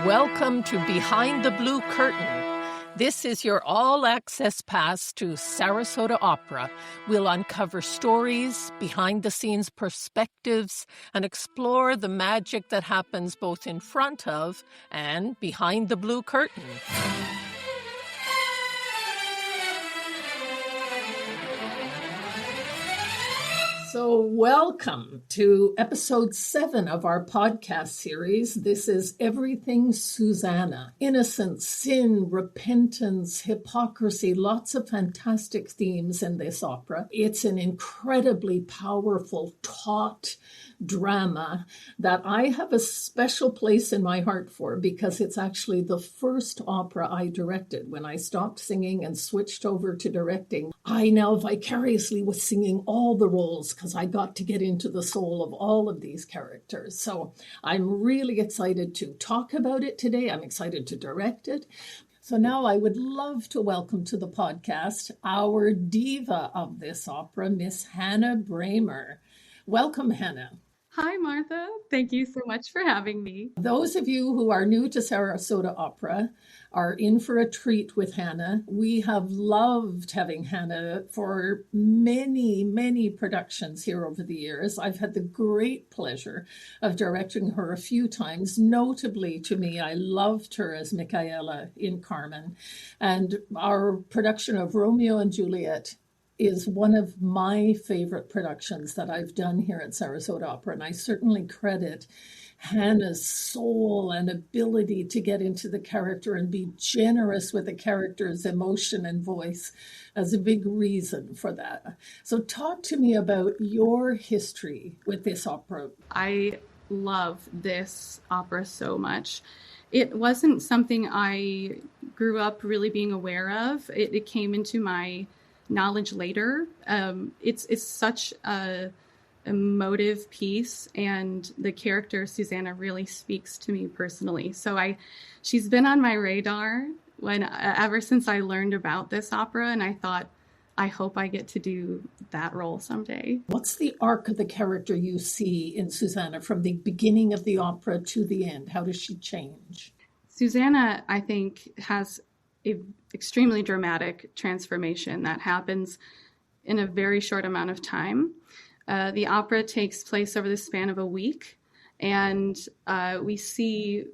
Welcome to Behind the Blue Curtain. This is your all-access pass to Sarasota Opera. We'll uncover stories, behind-the-scenes perspectives, and explore the magic that happens both in front of and behind the blue curtain. So welcome to episode 7 of our podcast series. This is Everything Susannah. Innocence, sin, repentance, hypocrisy, lots of fantastic themes in this opera. It's an incredibly powerful, taut drama that I have a special place in my heart for because it's actually the first opera I directed. When I stopped singing and switched over to directing, I now vicariously was singing all the roles because I got to get into the soul of all of these characters. So I'm really excited to talk about it today. I'm excited to direct it. So now I would love to welcome to the podcast our diva of this opera, Miss Hanna Brammer. Welcome, Hanna. Hi, Martha. Thank you so much for having me. Those of you who are new to Sarasota Opera are in for a treat with Hanna. We have loved having Hanna for many, many productions here over the years. I've had the great pleasure of directing her a few times. Notably to me, I loved her as Michaela in Carmen. And our production of Romeo and Juliet is one of my favorite productions that I've done here at Sarasota Opera. And I certainly credit Hanna's soul and ability to get into the character and be generous with the character's emotion and voice as a big reason for that. So talk to me about your history with this opera. I love this opera so much. It wasn't something I grew up really being aware of. It came into my knowledge later. It's such a emotive piece, and the character Susannah really speaks to me personally. So she's been on my radar ever since I learned about this opera, and I thought, I hope I get to do that role someday. What's the arc of the character you see in Susannah from the beginning of the opera to the end? How does she change? Susannah, I think, has an extremely dramatic transformation that happens in a very short amount of time. The opera takes place over the span of a week, and we see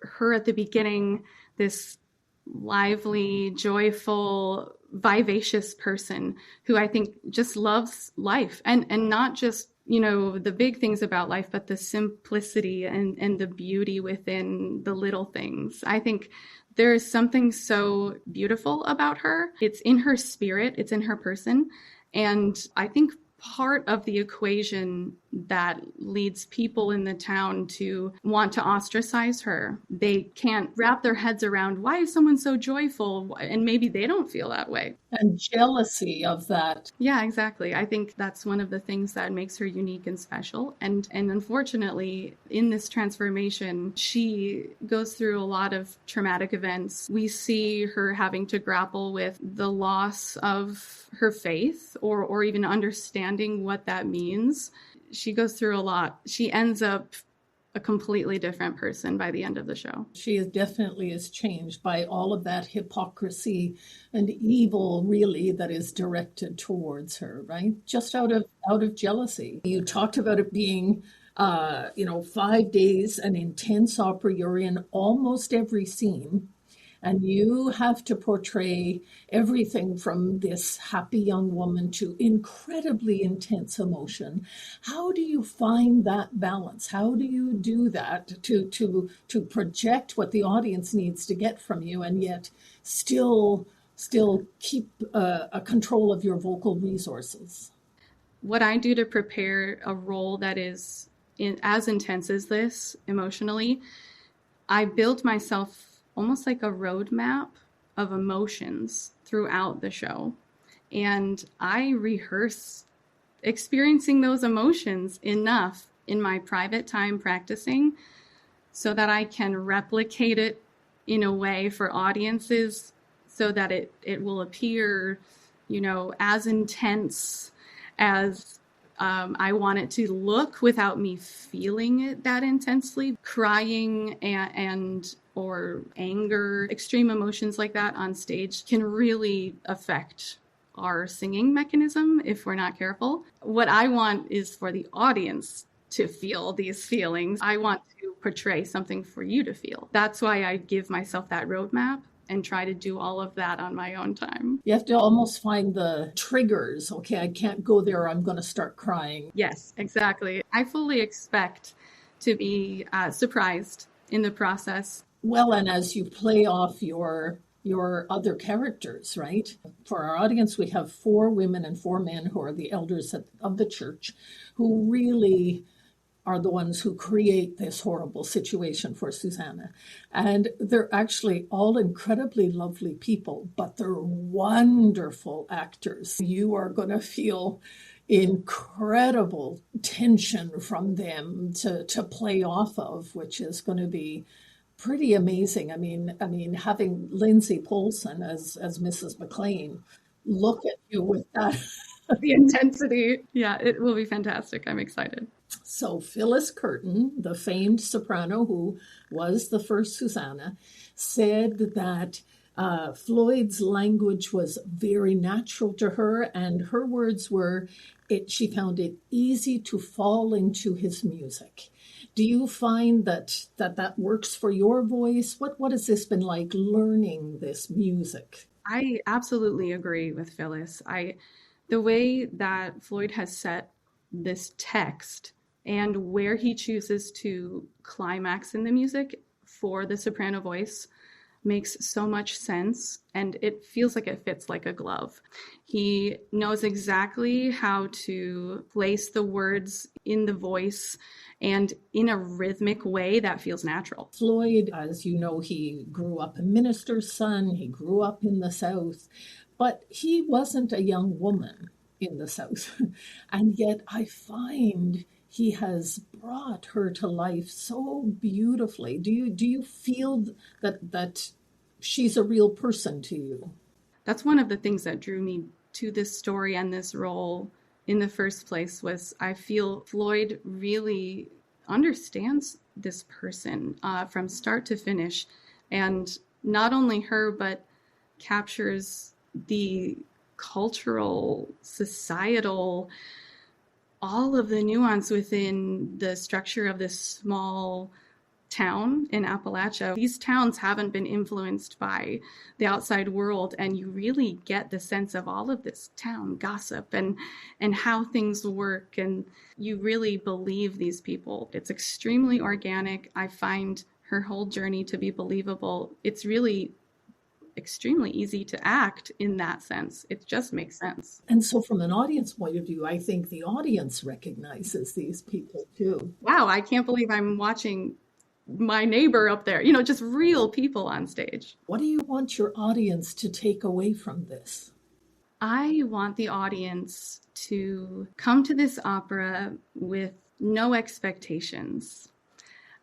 her at the beginning, this lively, joyful, vivacious person who I think just loves life, and not just, the big things about life, but the simplicity and the beauty within the little things. I think there is something so beautiful about her. It's in her spirit, it's in her person. And I think part of the equation that leads people in the town to want to ostracize her, they can't wrap their heads around, why is someone so joyful? And maybe they don't feel that way. And jealousy of that. Yeah, exactly. I think that's one of the things that makes her unique and special. And unfortunately, in this transformation, she goes through a lot of traumatic events. We see her having to grapple with the loss of her faith or even understanding what that means. She goes through a lot. She ends up a completely different person by the end of the show. She definitely is changed by all of that hypocrisy and evil, really, that is directed towards her, right? Just out of jealousy. You talked about it being 5 days, an intense opera. You're in almost every scene. And you have to portray everything from this happy young woman to incredibly intense emotion. How do you find that balance? How do you do that to project what the audience needs to get from you and yet still keep a control of your vocal resources? What I do to prepare a role that is as intense as this emotionally, I build myself almost like a roadmap of emotions throughout the show. And I rehearse experiencing those emotions enough in my private time practicing so that I can replicate it in a way for audiences so that it will appear, as intense as I want it to look without me feeling it that intensely. Crying and or anger, extreme emotions like that on stage can really affect our singing mechanism if we're not careful. What I want is for the audience to feel these feelings. I want to portray something for you to feel. That's why I give myself that roadmap and try to do all of that on my own time. You have to almost find the triggers. Okay, I can't go there. I'm going to start crying. Yes, exactly. I fully expect to be surprised in the process. Well, and as you play off your other characters, right? For our audience, we have 4 women and 4 men who are the elders of the church, who really are the ones who create this horrible situation for Susannah. And they're actually all incredibly lovely people, but they're wonderful actors. You are going to feel incredible tension from them to play off of, which is going to be pretty amazing. I mean, having Lindsay Poulsen as Mrs. McLean, look at you with that. The intensity. Yeah, it will be fantastic. I'm excited. So Phyllis Curtin, the famed soprano who was the first Susannah, said that Floyd's language was very natural to her, and her words were, she found it easy to fall into his music. Do you find that works for your voice? What has this been like, learning this music? I absolutely agree with Phyllis. The way that Floyd has set this text and where he chooses to climax in the music for the soprano voice makes so much sense, and it feels like it fits like a glove. He knows exactly how to place the words in the voice and in a rhythmic way that feels natural. Floyd, as you know, he grew up a minister's son. He grew up in the South, but he wasn't a young woman in the South. And yet I find he has brought her to life so beautifully. Do you feel that she's a real person to you? That's one of the things that drew me to this story and this role in the first place. Was I feel Floyd really understands this person from start to finish, and not only her, but captures the cultural, societal, all of the nuance within the structure of this small town in Appalachia. These towns haven't been influenced by the outside world, and you really get the sense of all of this town gossip and how things work, and you really believe these people. It's extremely organic. I find her whole journey to be believable. It's really extremely easy to act in that sense. It just makes sense. And so from an audience point of view, I think the audience recognizes these people too. Wow, I can't believe I'm watching my neighbor up there, just real people on stage. What do you want your audience to take away from this? I want the audience to come to this opera with no expectations.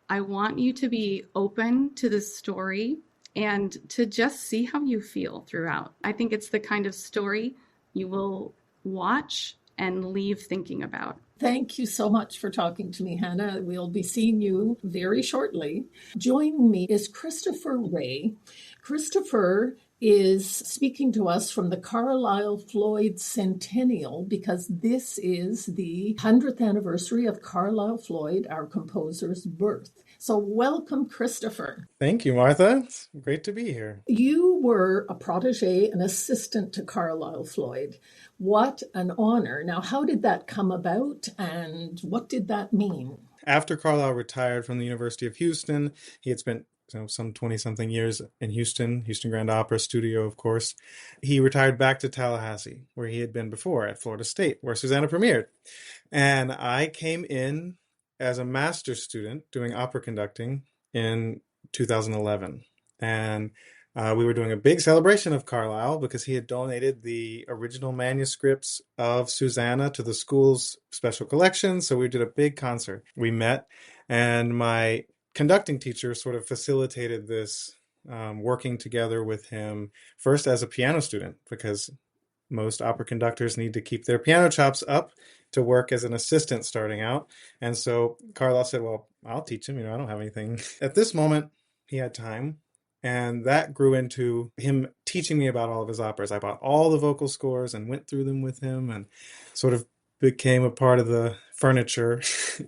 I want you to be open to the story and to just see how you feel throughout. I think it's the kind of story you will watch and leave thinking about. Thank you so much for talking to me, Hannah. We'll be seeing you very shortly. Joining me is Christopher Ray. Christopher is speaking to us from the Carlisle Floyd Centennial, because this is the 100th anniversary of Carlisle Floyd, our composer's birth. So welcome, Christopher. Thank you, Martha. It's great to be here. You were a protégé, an assistant to Carlisle Floyd. What an honor. Now, how did that come about, and what did that mean? After Carlisle retired from the University of Houston, he had spent some 20-something years in Houston Grand Opera Studio, of course. He retired back to Tallahassee, where he had been before, at Florida State, where Susannah premiered. And I came in as a master's student doing opera conducting in 2011. And we were doing a big celebration of Carlisle because he had donated the original manuscripts of Susannah to the school's special collection. So we did a big concert. We met, and my conducting teacher sort of facilitated this, working together with him first as a piano student, because most opera conductors need to keep their piano chops up to work as an assistant starting out. And so Carlisle said, well, I'll teach him. I don't have anything. At this moment, he had time. And that grew into him teaching me about all of his operas. I bought all the vocal scores and went through them with him and sort of became a part of the furniture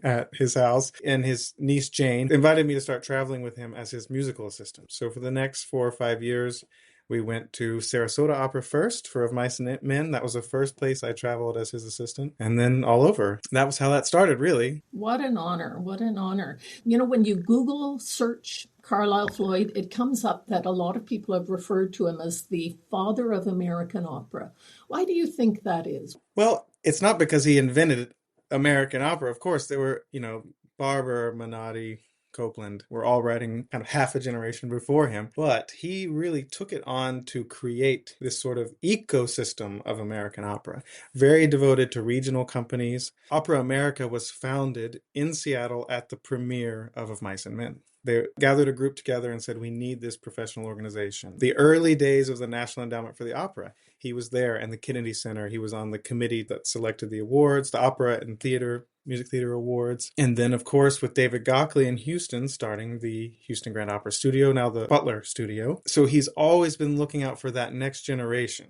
at his house. And his niece Jane invited me to start traveling with him as his musical assistant. So for the next 4 or 5 years, we went to Sarasota Opera first for Of Mice and Men. That was the first place I traveled as his assistant. And then all over. That was how that started, really. What an honor. What an honor. You know, when you Google search Carlisle Floyd, it comes up that a lot of people have referred to him as the father of American opera. Why do you think that is? Well, it's not because he invented American opera. Of course, there were, Barber, Menotti, Copeland were all writing kind of half a generation before him, but he really took it on to create this sort of ecosystem of American opera, very devoted to regional companies. Opera America was founded in Seattle at the premiere of Mice and Men. They gathered a group together and said, we need this professional organization. The early days of the National Endowment for the Opera, he was there, and the Kennedy Center. He was on the committee that selected the awards, the Opera and Theater, Music Theater Awards. And then, of course, with David Gockley in Houston, starting the Houston Grand Opera Studio, now the Butler Studio. So he's always been looking out for that next generation,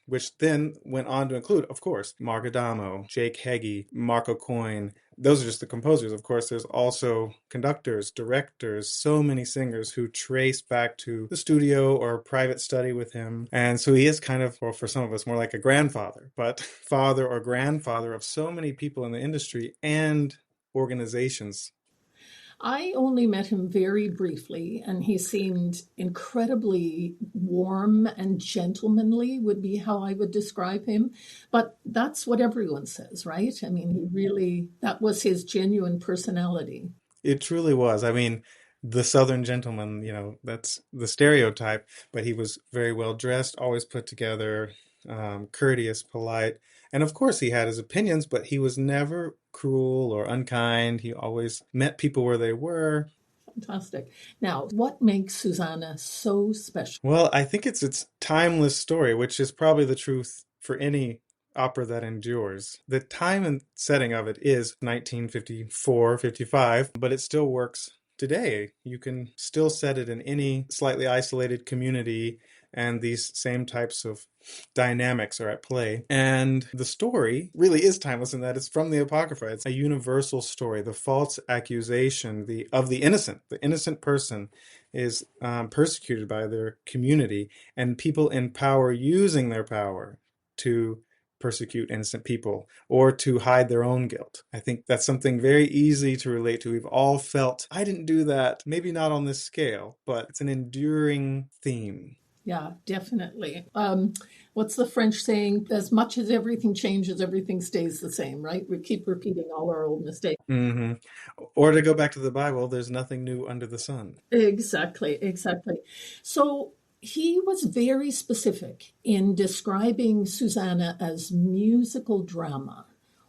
which then went on to include, of course, Mark Adamo, Jake Heggie, Marco Coyne. Those are just the composers. Of course, there's also conductors, directors, so many singers who trace back to the studio or private study with him. And so he is kind of, or for some of us, more like a grandfather, but father or grandfather of so many people in the industry and organizations. I only met him very briefly, and he seemed incredibly warm and gentlemanly, would be how I would describe him. But that's what everyone says, right? I mean, that was his genuine personality. It truly was. I mean, the Southern gentleman, that's the stereotype, but he was very well dressed, always put together, courteous, polite. And of course, he had his opinions, but he was never cruel or unkind. He always met people where they were. Fantastic. Now, what makes Susannah so special? Well, I think it's its timeless story, which is probably the truth for any opera that endures. The time and setting of it is 1954, 55, but it still works today. You can still set it in any slightly isolated community, and these same types of dynamics are at play. And the story really is timeless in that it's from the Apocrypha. It's a universal story. The false accusation of the innocent person is persecuted by their community, and people in power using their power to persecute innocent people or to hide their own guilt. I think that's something very easy to relate to. We've all felt, I didn't do that, maybe not on this scale, but it's an enduring theme. Yeah, definitely. What's the French saying? As much as everything changes, everything stays the same, right? We keep repeating all our old mistakes. Mm-hmm. Or to go back to the Bible, there's nothing new under the sun. Exactly. So he was very specific in describing Susannah as musical drama.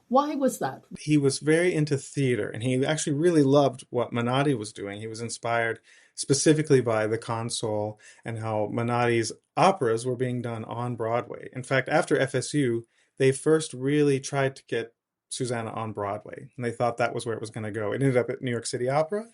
Why was that? He was very into theater, and he actually really loved what Menotti was doing. He was inspired specifically by The Consul and how Menotti's operas were being done on Broadway. In fact, after FSU, they first really tried to get Susannah on Broadway, and they thought that was where it was going to go. It ended up at New York City Opera,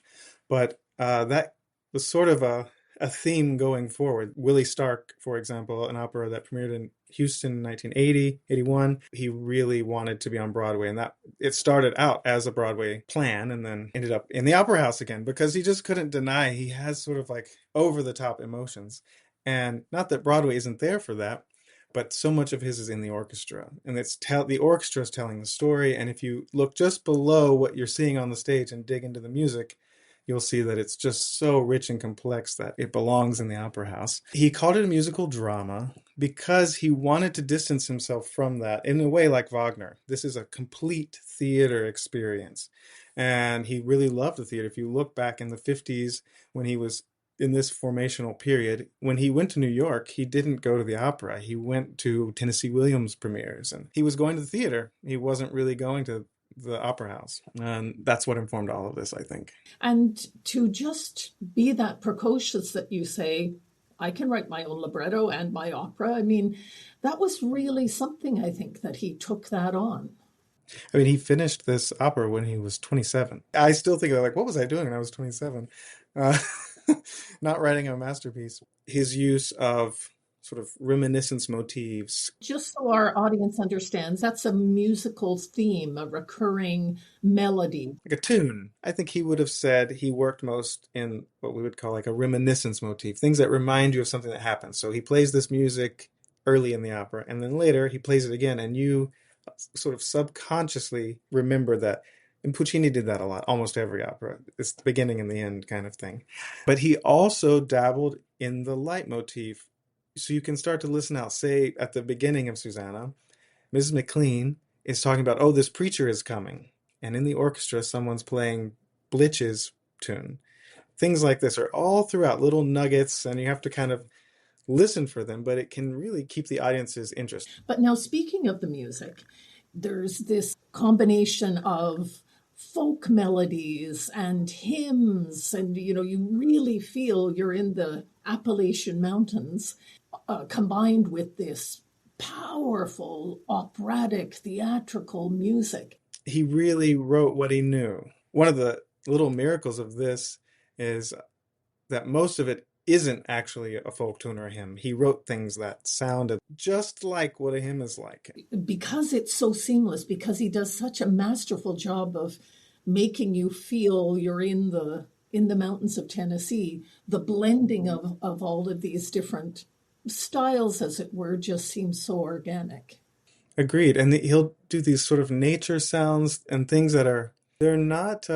but that was sort of a theme going forward. Willie Stark, for example, an opera that premiered in Houston in 1980, 81, he really wanted to be on Broadway, and that it started out as a Broadway plan and then ended up in the Opera House again because he just couldn't deny he has sort of like over-the-top emotions. And not that Broadway isn't there for that, but so much of his is in the orchestra, and the orchestra is telling the story. And if you look just below what you're seeing on the stage and dig into the music, you'll see that it's just so rich and complex that it belongs in the opera house. He called it a musical drama because he wanted to distance himself from that in a way like Wagner. This is a complete theater experience. And he really loved the theater. If you look back in the 50s when he was in this formational period, when he went to New York, he didn't go to the opera. He went to Tennessee Williams premieres, and he was going to the theater. He wasn't really going to the opera house. And that's what informed all of this, I think. And to just be that precocious that you say, I can write my own libretto and my opera. I mean, that was really something, I think, that he took that on. I mean, he finished this opera when he was 27. I still think, like, what was I doing when I was 27? not writing a masterpiece. His use of sort of reminiscence motifs. Just so our audience understands, that's a musical theme, a recurring melody. Like a tune. I think he would have said he worked most in what we would call like a reminiscence motif, things that remind you of something that happened. So he plays this music early in the opera, and then later he plays it again, and you sort of subconsciously remember that. And Puccini did that a lot, almost every opera. It's the beginning and the end kind of thing. But he also dabbled in the leitmotif. So you can start to listen out. Say at the beginning of Susannah, Mrs. McLean is talking about, oh, this preacher is coming. And in the orchestra, someone's playing Blitch's tune. Things like this are all throughout little nuggets, and you have to kind of listen for them, but it can really keep the audience's interest. But now, speaking of the music, there's this combination of folk melodies and hymns, and you really feel you're in the Appalachian Mountains, combined with this powerful operatic theatrical music. He really wrote what he knew. One of the little miracles of this is that most of it isn't actually a folk tune or a hymn. He wrote things that sounded just like what a hymn is like. Because it's so seamless, because he does such a masterful job of making you feel you're in the mountains of Tennessee, the blending of all of these different styles, as it were, just seems so organic. Agreed. And he'll do these sort of nature sounds and things they're not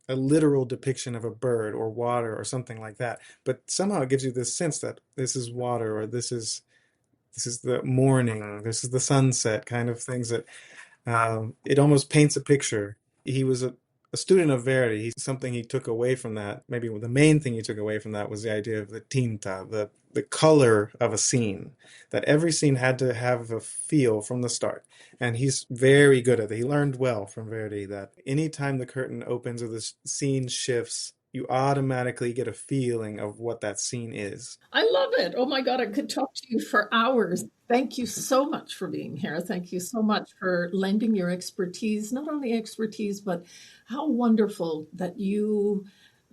a literal depiction of a bird or water or something like that, but somehow it gives you this sense that this is water, or this is the morning, this is the sunset, kind of things that it almost paints a picture. He was a student of Verdi. Something he took away from that, maybe the main thing he took away from that, was the idea of the tinta, the color of a scene, that every scene had to have a feel from the start. And he's very good at it. He learned well from Verdi that anytime the curtain opens or the scene shifts, you automatically get a feeling of what that scene is. I love it. Oh my God, I could talk to you for hours. Thank you so much for being here. Thank you so much for lending your expertise, not only expertise, but how wonderful that you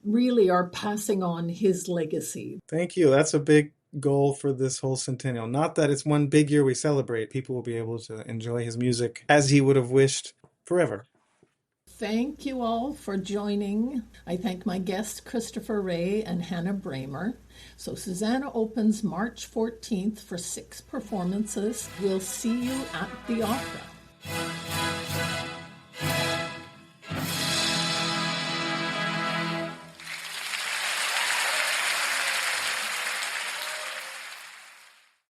really are passing on his legacy. Thank you. That's a big goal for this whole centennial. Not that it's one big year we celebrate. People will be able to enjoy his music as he would have wished forever. Thank you all for joining. I thank my guests, Christopher Ray and Hanna Brammer. So Susannah opens March 14th for 6 performances. We'll see you at the opera.